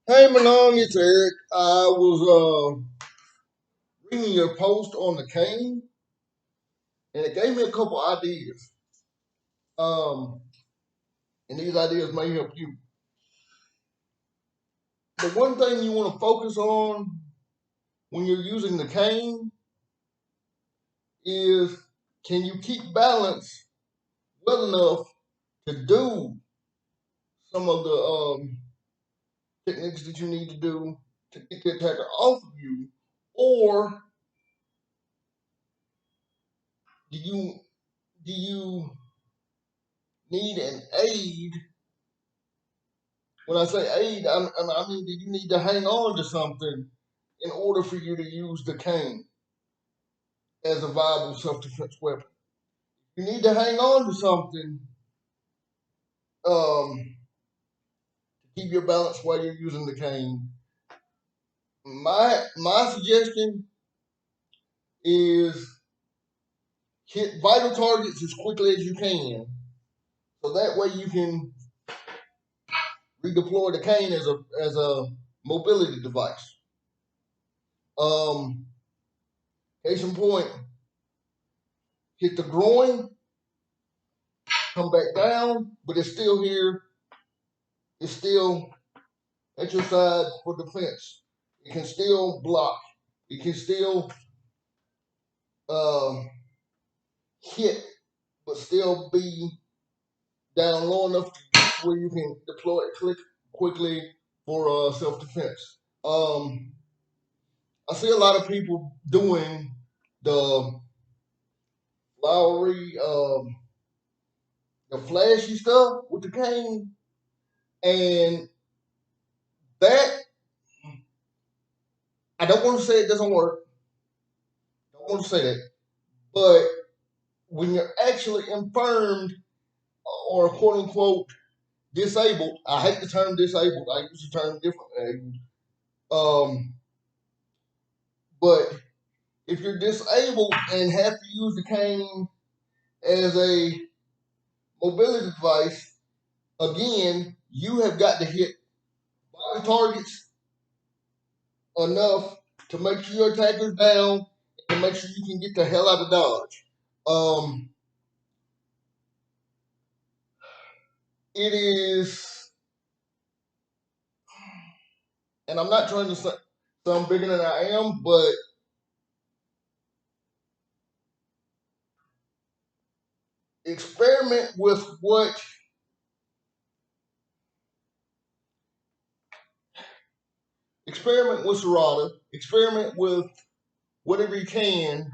Hey Manong, it's Eric. I was reading your post on the cane, and it gave me a couple ideas. Um, and these ideas may help you. The one thing you want to focus on when you're using the cane is, can you keep balance well enough to do some of the techniques that you need to do to get the attacker off of you, or do you need an aid? When I say aid, I mean that you need to hang on to something in order for you to use the cane as a viable self-defense weapon. You need to hang on to something to keep your balance while you're using the cane. My suggestion is hit vital targets as quickly as you can, so that way you can redeploy the cane as a mobility device. Um, Case in point, hit the groin, come back down, but it's still here. It's still at your side for defense. It can still block. It can still uh, hit, but still be down low enough where you can deploy it quickly for self defense. I see a lot of people doing the Lowry, the flashy stuff with the cane, and that I don't want to say it doesn't work. I don't want to say that, but when you're actually infirmed or quote unquote disabled, I hate the term disabled. I use the term differently. But if you're disabled and have to use the cane as a mobility device, again, you have got to hit body targets enough to make sure your attacker's down and make sure you can get the hell out of Dodge. Um, it is, and I'm not trying to sound bigger than I am, but experiment with Serrada, experiment with whatever you can,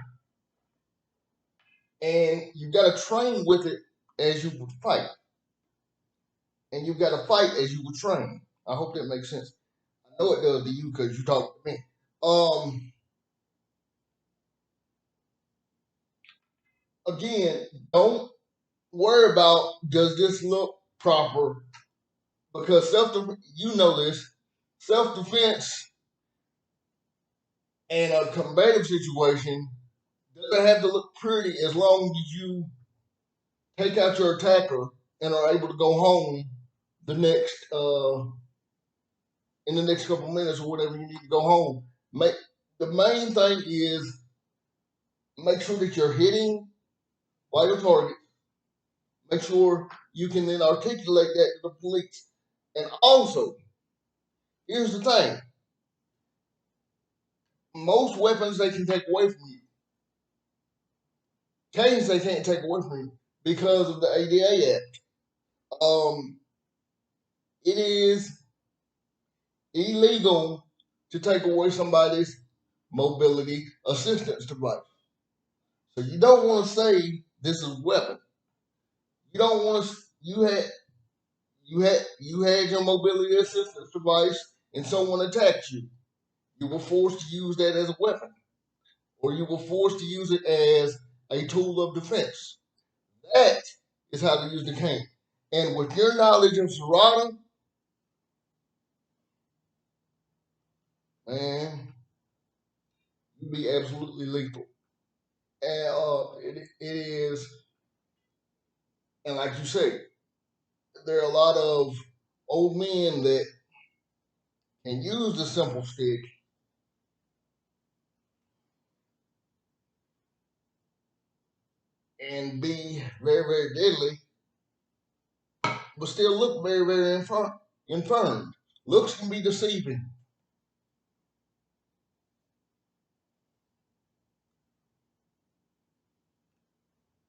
and you've got to train with it as you would fight, and you've got to fight as you would train. I hope that makes sense. I know it does to you because you talk to me. Um, Again, don't worry about does this look proper, because you know this, self defense in a combative situation doesn't have to look pretty as long as you take out your attacker and are able to go home the next in the next couple minutes or whatever you need to go home. Make the main thing is make sure that you're hitting vital targets. Make sure you can then articulate that to the police. And also, here's the thing: most weapons they can take away from you. Canes they can't take away from you because of the ADA Act. Um, it is illegal to take away somebody's mobility assistance device. So you don't want to say this is a weapon. You don't want to. You had your mobility assistance device, and someone attacked you. You were forced to use that as a weapon, or you were forced to use it as a tool of defense. That is how to use the cane. And with your knowledge of Serrada, man, you'd be absolutely lethal. And it is, and like you say, there are a lot of old men that and use the simple stick, and be very, very deadly, but still look very, very infirm. Looks can be deceiving.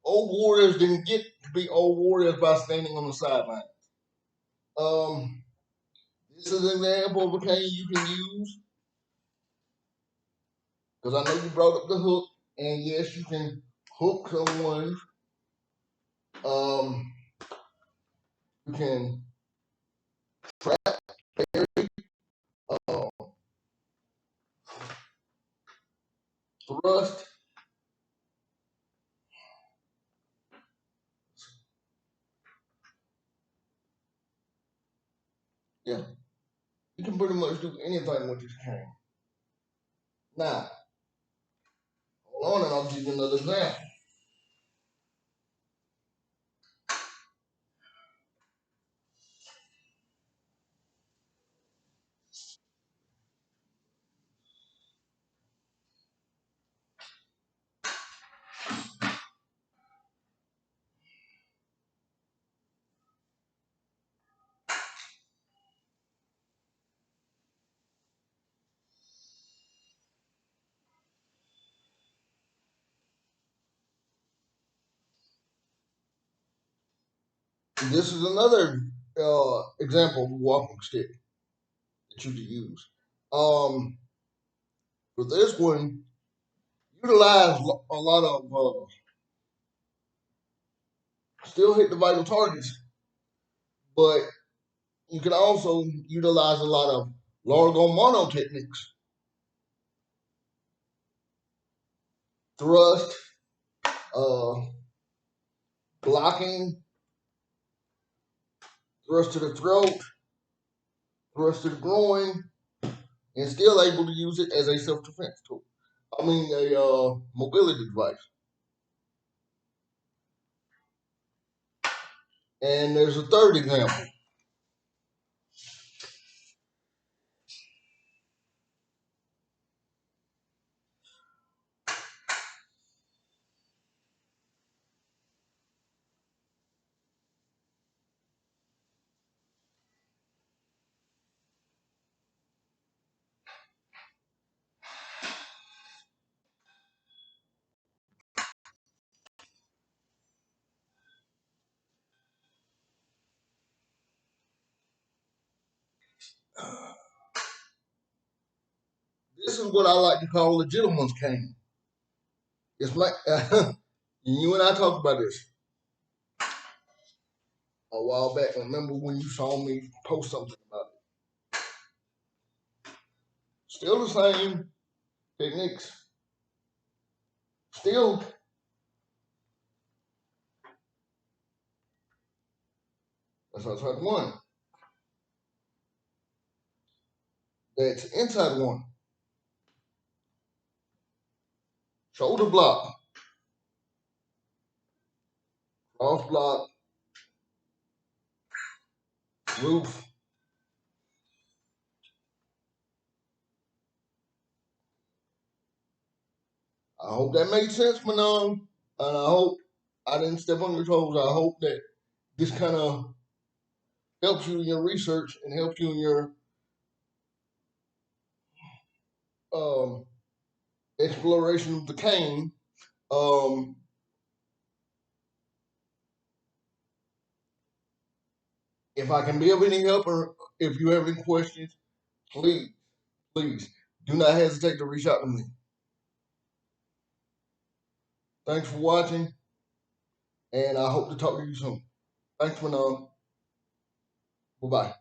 Old warriors didn't get to be old warriors by standing on the sideline. Um, this is an example of a cane you can use, because I know you brought up the hook, and yes, you can hook someone. Um, you can trap, parry, uh, thrust. Yeah, you can pretty much do anything with this cane. Now, hold on, and I'll give you another example. This is another example of a walking stick that you can use. Um, for this one, utilize a lot of still hit the vital targets, but you can also utilize a lot of largo mono techniques, thrust, uh, blocking, thrust to the throat, thrust to the groin, and still able to use it as a self-defense tool. I mean, a mobility device. And there's a third example. This is what I like to call the gentleman's cane. It's like you and I talked about this a while back. Remember when you saw me post something about it? Still the same techniques. Still, that's outside one. That's inside one. Shoulder block, cross block, roof. I hope that made sense, Manong. And I hope I didn't step on your toes. I hope that this kind of helps you in your research and helps you in your um, exploration of the cane. Um, if I can be of any help or if you have any questions, please, please do not hesitate to reach out to me. Thanks for watching, and I hope to talk to you soon. Thanks, Manong. Bye bye.